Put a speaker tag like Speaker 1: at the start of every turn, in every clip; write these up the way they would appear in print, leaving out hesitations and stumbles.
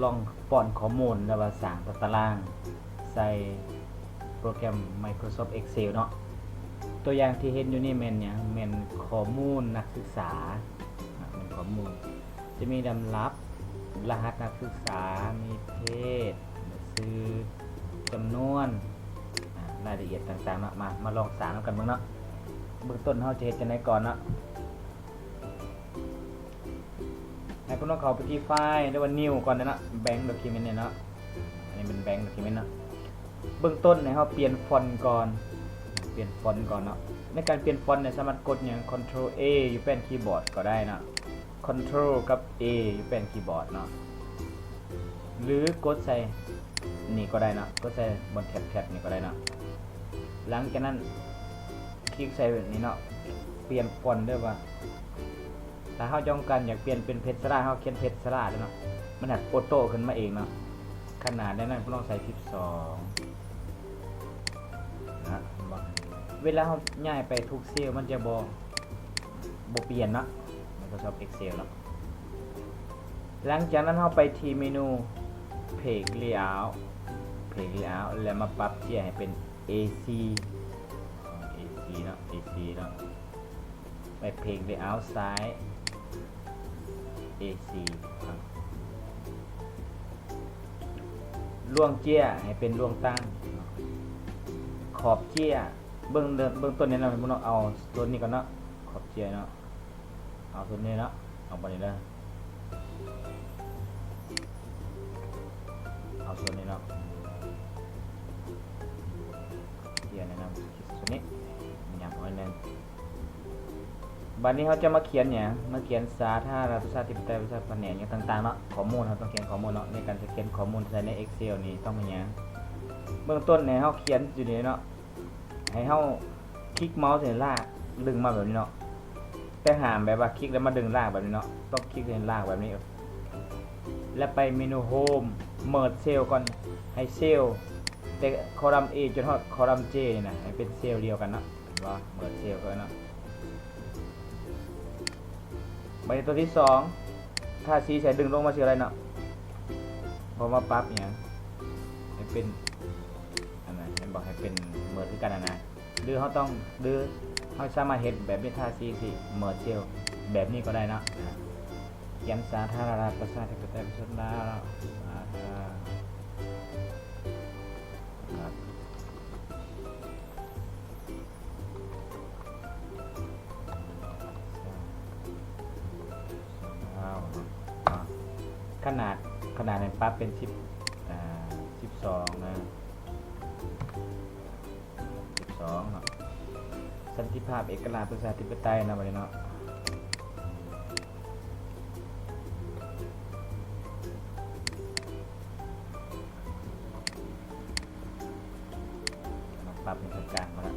Speaker 1: ลองป้อนข้อมูลแล้วว่าสร้างตารางใส่โปรแกรม Microsoft Excel เนาะตัวอย่างที่เห็นอยู่นี่แม่นหยังแม่นข้อมูลนักศึกษาเป็นข้อมูลจะมีลำดับรหัสนักศึกษามีเพศชื่อจำนวนรายละเอียดต่างๆเนาะมาลองสร้างกันเบิ่งเนาะเบื้องต้นเราจะเฮ็ดจังได๋ก่อนเนาะให้พวกเราเข้าไปที่ไฟล์หรือว่า new ก่อนนะBlank Document เนี่ยเนาะอันนี้เป็น Blank Document เนาะเบื้องต้นให้เราเปลี่ยนฟอนต์ก่อนเนาะในการเปลี่ยนฟอนต์เนี่ยสามารถกดอย่าง Ctrl A อยู่แป้นคีย์บอร์ดก็ได้นะ Ctrl กับ A อยู่แป้นคีย์บอร์ดเนาะหรือกดใส่นี่ก็ได้นะกดใส่บนแท็บนี่ก็ได้นะหลังจากนั้นคลิกใส่แบบนี้เนาะเปลี่ยนฟอนต์ด้วยว่าถ้าเราต้องการอยากเปลี่ยนเป็นเพชรสระเราเขียนเพชรสระด้วยเนาะมันหัดออโต้ขึ้นมาเองเนาะขนาดนั้นเราต้องใส่12นะเวลาเราย้ายไปทุกเซลล์มันจะบ่เปลี่ยนเนาะ Microsoft Excel เนาะหลังจากนั้นเราไปที่เมนู Page Layout แล้วมาปรับเจียให้เป็น AC เนาะ ไป Page Layout ซ้าย AC ล่วงเจียให้เป็นล่วงตั้งขอบเจียเบื้องต้นนี้เราเอาตัวนี้ก่อนเนาะขอบเจียเนาะเอาตัวนี้เนาะเอาไปนี่เลยเอาส่วนนี้เนาะเจียนี่นะส่วนนี้หยับไว้นึงบัดนี้เขาจะมาเขียนเนี่ยมาเขียนสาธารณรัฐประชาธิปไตยประชาชนเนี่ยอย่างต่างๆเนาะข้อมูลเราต้องเขียนข้อมูลเนาะในการจะเขียนข้อมูลใส่ใน Excel นี่ต้องเป็นอย่างเบื้องต้นเนี่ยเขาเขียนอยู่นี่เนาะให้เขาคลิกเมาส์เส้นลากดึงมาแบบนี้เนาะแต่ห้ามแบบว่าคลิกแล้วมาดึงลากแบบนี้เนาะต้องคลิกเส้นลากแบบนี้แล้วไปเมนูโฮมเมิร์จเซลก่อนให้เซลแต่คอลัมน์ A จนถึงคอลัมน์ J นี่นะให้เป็นเซลเดียวกันเนาะว่าเมิร์จเซลก็เนาะใบตัวที่2ถ้าสีใส่ดึงลงมาสีอะไรเนาะพอมาปั๊บเนี่ยให้เป็นอันนั้นเห็นบอกให้เป็นเมิร์จคือกันนะหรือเขาต้องหรือเขาสามารถเห็นแบบนี้ถ้าสีสิเมิร์จเซลแบบนี้ก็ได้เนาะเขียนสาธารณรัฐประชาธิปไตยประชาชนลาวขนาดในปั๊บเป็น12นะ12เนาะสันติภาพเอกราชประชาธิปไตยนะบัดนี้เนาะปรับเป็นกลางมาแล้ว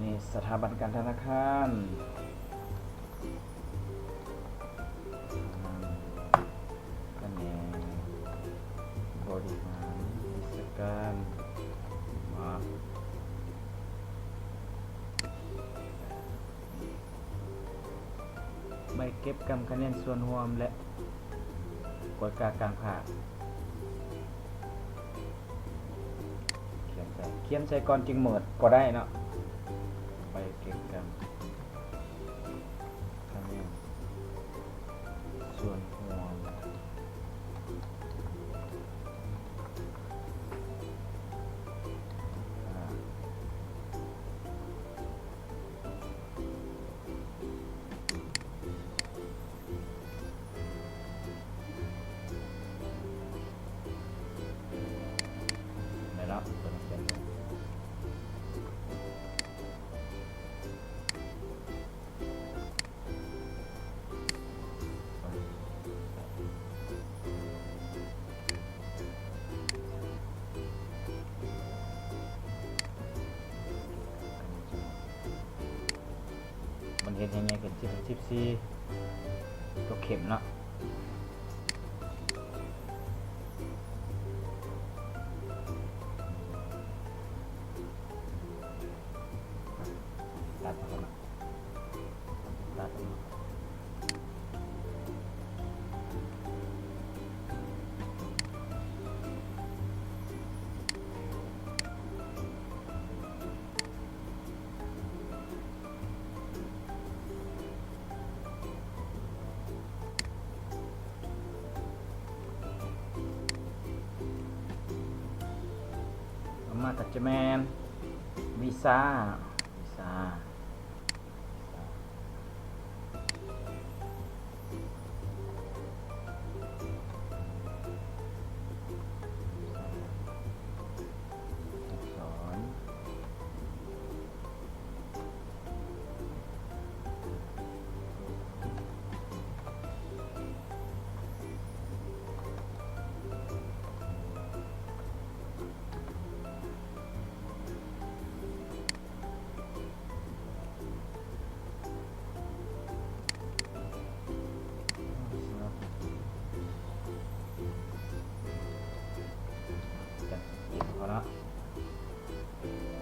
Speaker 1: นี่สถาบันการธนาคารแผนกบริหารราชการใบเก็บกำคะแนนส่วนรวมและกฎการกลางภาคเขียนใส่ก่อนจึงเมิดก็ได้เนาะใบเก็บกำคะแนนส่วนรวมมันเห็นยังไงกัน14ตัวเข็มเนาะตัด มาตัดจะแมนวีซ่าสอน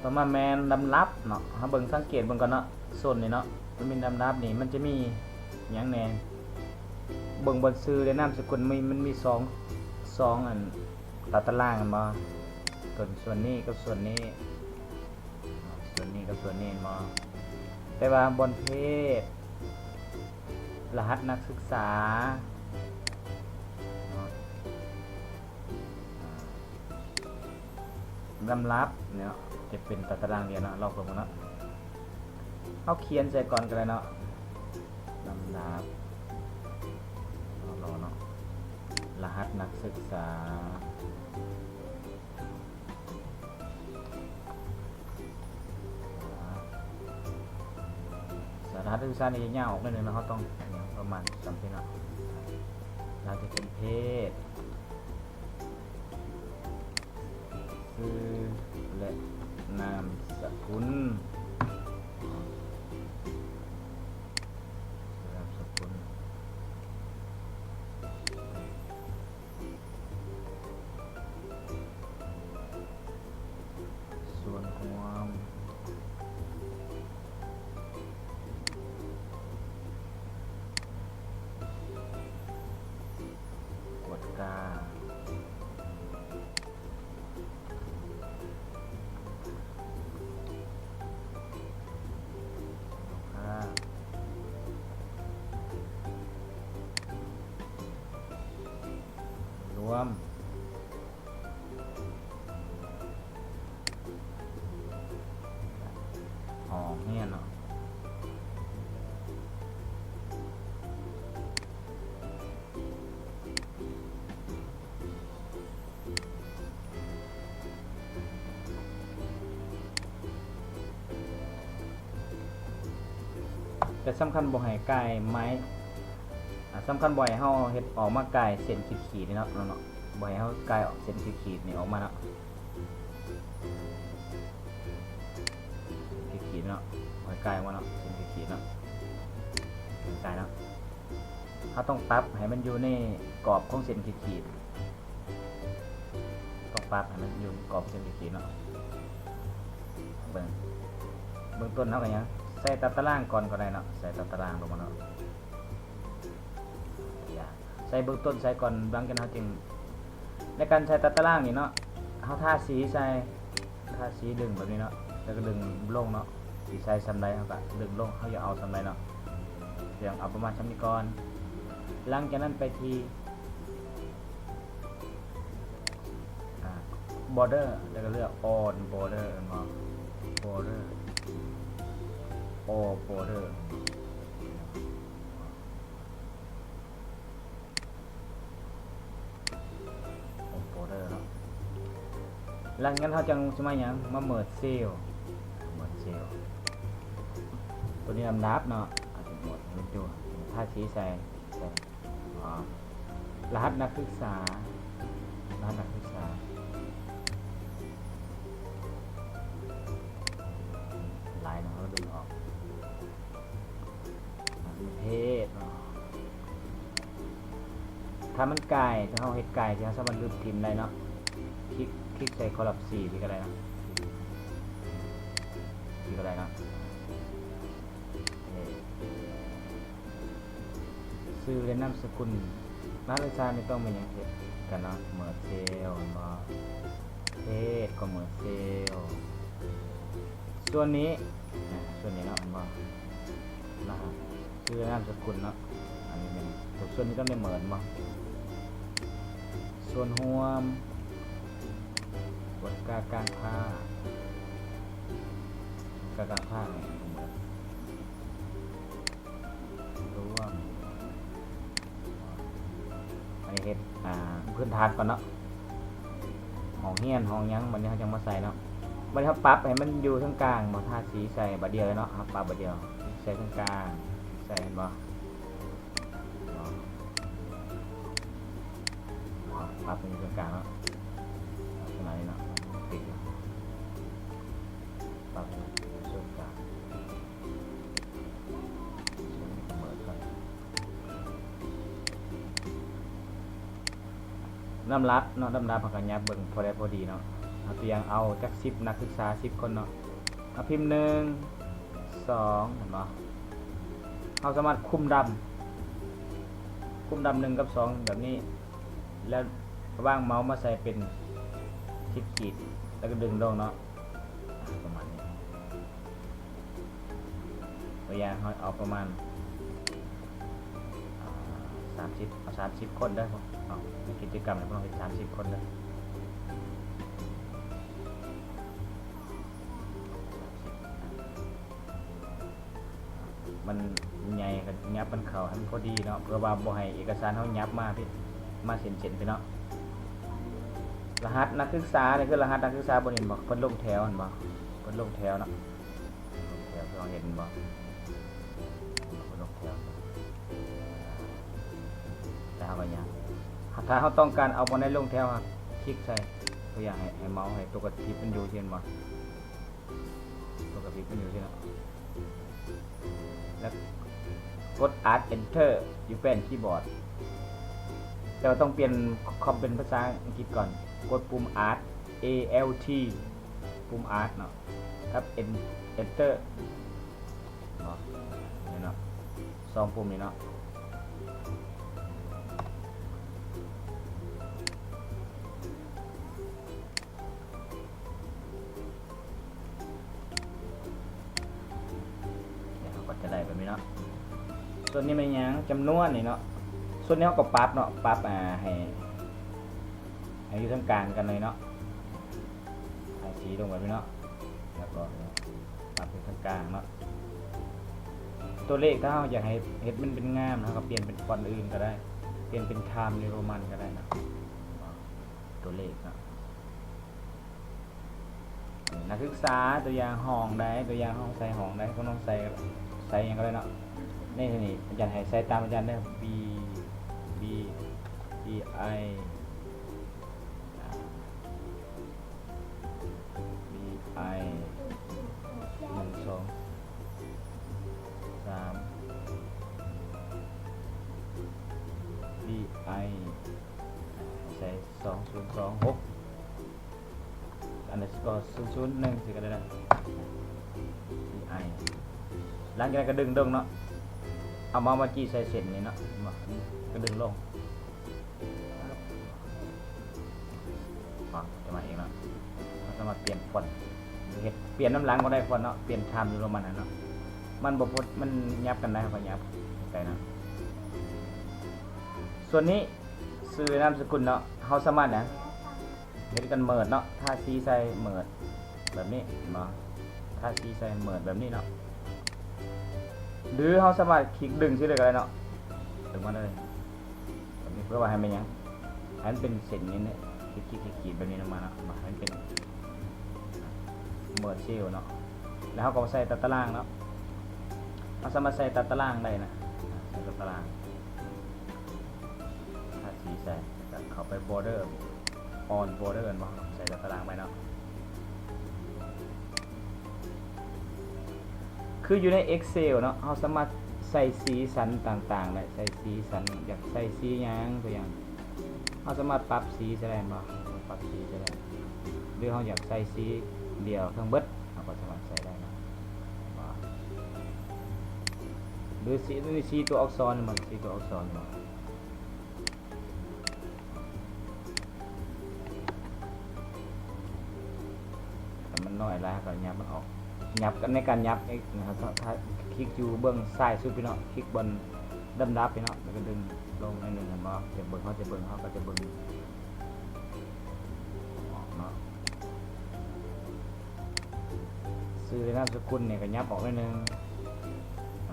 Speaker 1: ต่อมาแมนดำลับเนาะเบิ่งสังเกตเบิ่งก่อนเนาะโซนนี่เนาะมันเป็นดำลับนี่มันจะมีหยังแน่เบิ่งบนซื้อและนามสกุลมันมี2อันตารางกันบ่ส่วนนี้กับส่วนนี้กับส่วนนี้บ่แต่ว่าบนเพศรหัสนักศึกษาลำลับเนี่ยจะเป็นตารางเรียนเนาะเราเพิ่มเนาะเอาเขียนใส่ก่อนกันเลยเนาะลำดับเราเนาะรหัสนักศึกษารหัสนักศึกษานี่จะยาวออกนิดนึงนะเขาต้องประมาณ3ปีเนาะเราจะเป็นเพศคือและนามสกุลส่วนความกฎการวมเนี่ยเนาะแต่สำคัญบ่ให้ไก่ไม้สำคัญบ่ให้เฮาเฮ็ดออกมาไก่เส้นขีดๆนี่เนาะบ่ให้เฮาไก่ออกเส้นขีดๆนี่ออกมาเนาะขีดๆเนาะบ่ให้ไก่ออกมาเนาะเส้นขีดๆเนาะไก่เนาะเฮาต้องปรับให้มันอยู่ในกรอบของเส้นขีดๆต้องปรับให้มันอยู่กรอบเส้นขีดๆเนาะเบื้องต้นเฮาก็ยังใส่ตารางก่อนก็ได้เนาะใส่ตารางลงมาเนาะใส่เบื้องต้นใส่ก่อนบางกันเฮาจึงในการใส่ตารางนี่เนาะเฮาทาสีใส่ทาสีดึงแบบนี้เนาะแล้วก็ดึงลงเนาะสีใส่ซ้ำใดเฮาก็ดึงลงเฮาอย่าเอาซ้ำใดเนาะเพียงเอาประมาณซ้ำนี้ก่อนหลังจากนั้นไปที่border แล้วก็เลือก on border เนาะ border all borderเนาะหลังจากนั้นเขาจังสมัยยังมาเมิดเซลตัวนี้ลำดับเนาะหมดมันจูท่าชี้ใส่รหัสนักศึกษาลายเนาะเราดึงออกเพศเนาะถ้ามันไก่ถ้าเขาเห็ดไก่จะสามารถลืมพิมพ์ได้เนาะคลิกใส่คอลับ4ที่ก็ได้นะชื่อและนามสกุลนักศึกษาไม่ต้องเป็นอย่างเช่นกันเนาะเมิร์เซลมาเพศก็เมิร์เซลส่วนนี้เนาะมันว่านะครับชื่อนามสกุลเนาะอันนี้เป็นส่วนนี้ต้องได้เหมือนบ่ส่วนห่วมก ดกากลางผ้ากากลางผ้าเนี่ยร่วมอันนี้เฮ็ดพื้นฐานก่อนเนาะห้องเฮียนห้องยังบัดนี้เขาจะมาใส่เนาะบัดนี้เขาปรับให้มันอยู่ตรงกลางบ่ทาสีใส่บัดเดียวเลยเนาะครับปรับบัดเดียวใส่ตรงกลางใส่เห็นบ่ปรับเป็นตรงกลางเนาะขนาดนี้เนาะติดปรับเป็นส่วนกลางเปิดก่อนน้ำรับเนาะน้ำรับผักกาดยับเบิ่งพอได้พอดีเนาะเอาตัวอย่างเอาจาก10นักศึกษา10คนเนาะเอาพิมพ์1 2เห็นบ่เอาสามารถคุมดำ1กับ2แบบนี้แล้ววางเมาส์มาใส่เป็นขีดแล้วก็ดึงลงเนาะประมาณนี้ตัวอย่างเอาประมาณ30เอา30คนได้ป่ะเอาในกิจกรรมเนี่ยต้องเป็น30คนได้มันใหญ่กันยับมันเข่าให้มันพอดีเนาะเพื่อว่าบ่ให้เอกสารเขายับมาพี่มาเส้นไปเนาะรหัสนักศึกษาเนี่ยคือรหัสนักศึกษาบนเห็นบอกเพิ่นลงแถวเห็นบ่เพิ่นลงแถวเนาะลงแถวลองเห็นบ่เพิ่นลงแถวแล้วว่าหยังถ้าเขาต้องการเอาบ่ในลงแถวคลิกใส่ตัวอย่างให้เมาส์ให้ตัวกระพริบมันอยู่ที่เห็นบ่ตัวกระพริบมันอยู่ที่เนาะแล้วกด Alt Enter อยู่แป้นคีย์บอร์ดแต่ว่าต้องเปลี่ยนคอมเป็นภาษาอังกฤษก่อนกดปุ่ม Alt Alt ปุ่ม Alt เนาะครับ Enter เนาะนี่เนาะ2ปุ่มนี้เนาะเดี๋ยวเราก็จะได้แบบนี้เนาะส่วนนี้มันยังจำนวนนี่เนาะส่วนนี้เขาก็ปรับเนาะปรับให้อยู่ทั้งกลางกันเลยเนาะให้สีลงแบบนี้เนาะแล้วก็ปรับอยู่ทั้งกลางเนาะตัวเลขถ้าเราอยากให้เฮ็ดมันเป็นงามนะก็เปลี่ยนเป็นฟอนต์อื่นก็ได้เปลี่ยนเป็นไทม์นิวโรมันก็ได้นะตัวเลขเนาะนักศึกษาตัวอย่างห้องได้ตัวอย่างห้องใส่ห้องได้ก็ต้องใส่อย่างก็ได้เนาะนี่อาจารย์ให้ใส่ตามอาจารย์ได้ B I I 1 2 3 B I ใส่2026อันนี้ก็001สิก็ได้นะ B I หลังจากนั้นก็ดึงเนาะเอามาจี้ใส่เส้นนี้เนาะก็ดึงลงจะมาเองเนาะเราสามารถเปลี่ยนฟอนต์เปลี่ยนน้ำหลังก็ได้ฟอนต์เนาะเปลี่ยนไทม์อยู่ประมาณนั้นเนาะมันบ่พดมันยับกันได้ครับยับใส่นะส่วนนี้ชื่อนามสกุลเนาะเฮาสามารถนะเฮ็ดกันเมิดเนาะถ้าสีใส่เมิดแบบนี้เนาะถ้าสีใส่เมิดแบบนี้เนาะหรือเขาสามารถคลิกดึงชื่อเลยก็ได้เนาะดึงมาเลยแบบนี้เพื่อว่าให้มันยังให้มันเป็นเส้นนี้เนี่ยคลิกแบบนี้ออกมาเนาะมาให้มันเป็นเมอร์เชลเนาะแล้วเขาก็ใส่ตารางเนาะเขาสามารถใส่ตารางได้นะใส่ตารางถ้าสีใส่เข้าไป border on border กันบ้างใส่ตารางไปเนาะคืออยู่ใน Excel เนาะเราสามารถใส่สีสันต่างๆได้ใส่สีสันอยากใส่สีหยังตัวอย่างเราสามารถปรับสีได้บ่ปรับสีได้หรือเราอยากใส่สีเดียวทั้งเบิดเราก็สามารถใส่ได้นะหรือสีตัวอักษรมันสีตัวอักษรบ่แต่มันน้อยแล้วก็ยับมันออกยับกันในการยับนะครับถ้าคลิกอยู่เบื้องซ้ายสุดพี่เนาะคลิกบนดับพี่เนาะแล้วก็ดึงลงในหนึ่งบ่จะเบิ่งเขาก็จะเบิ่งออกเนาะ ซื้อในนามสกุลเนี่ยก็ยับออกนิดนึง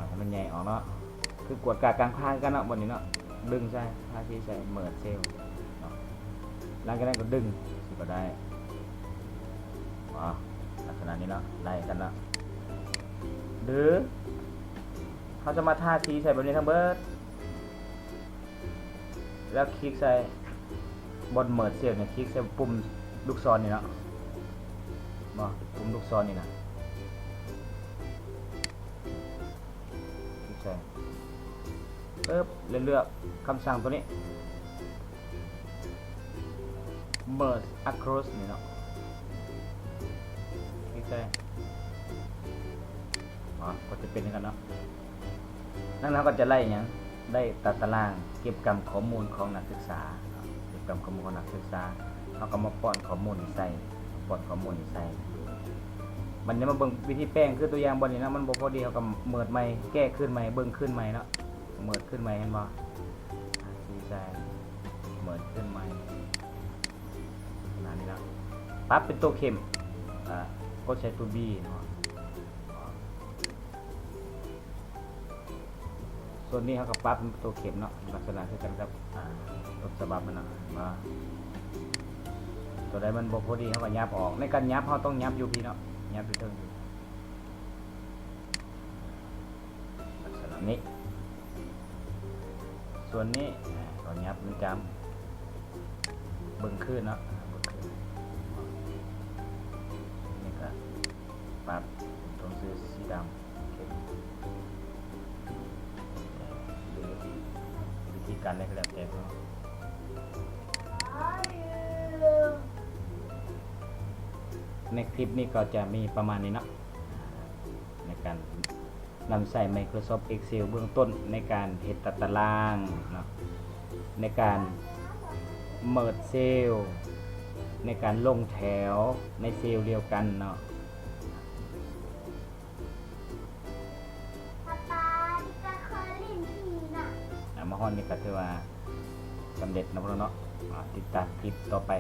Speaker 1: ให้มันใหญ่ออกเนาะคือกวดกากลางผ้ากันเนาะบนนี้เนาะดึงใช่ผ้าที่ใส่เมิดเซลล์เนาะหลังจากนั้นก็ดึงสิก็ได้ลักษณะนี้เนาะไล่กันเนาะหรือเขาจะมาทาสีใส่แบบนี้ทั้งเบิดแล้วคลิกใส่บนเมิดเซลล์เนี่ยคลิกใส่ปุ่มลูกศรนี่เนาะปุ่มลูกศรนี่นะคลิกใส่ปึ๊บเลือกคำสั่งตัวนี้ merge across นี่เนาะคลิกใส่ก็จะเป็นอย่างนั้นเนาะนั่นเราก็จะไล่อย่างได้ตัดตารางเก็บกำข้อมูลของนักศึกษาเก็บกำข้อมูลของนักศึกษาเราก็มาป้อนข้อมูลใส่ป้อนข้อมูลใส่มันนี้มาเบิ่งวิธีแป้งคือตัวอย่างบนนี้นะมันบ่พอดีเขาก็เมิดใหม่แก้ขึ้นใหม่เบิ่งขึ้นใหม่เนาะเมิดขึ้นใหม่เห็นบ่สีใส่เมิดขึ้นใหม่นั่นนี่เนาะปั๊บเป็นตัวเข้มก็ใช้ตัว B เนาะส่วนนี้เขาก็ปั๊บเป็นตัวเข็มเนาะลักษณะคือกันกับต้นฉบับมันเนาะว่าตัวใดมันบ่พอดีเขาก็ยับออกในการยับเขาต้องยับอยู่พี่เนาะยับไปถึงลักษณะนี้ส่วนนี้ก็ยับมันจำเบิ่งขึ้นเนาะนี่ก็ปั๊บตัวซื้อสีดำวิธีการได้ก็แล้วแต่ในคลิปนี้ก็จะมีประมาณนี้เนาะในการนำใส่ Microsoft Excel เบื้องต้นในการเฮ็ดตารางเนาะในการเมิร์จเซลล์ในการลงแถวในเซลล์เดียวกันเนาะมาฮอนนี่ก็ถือว่าสำเร็จนะพวกเราเนาะติดตามคลิปต่อไป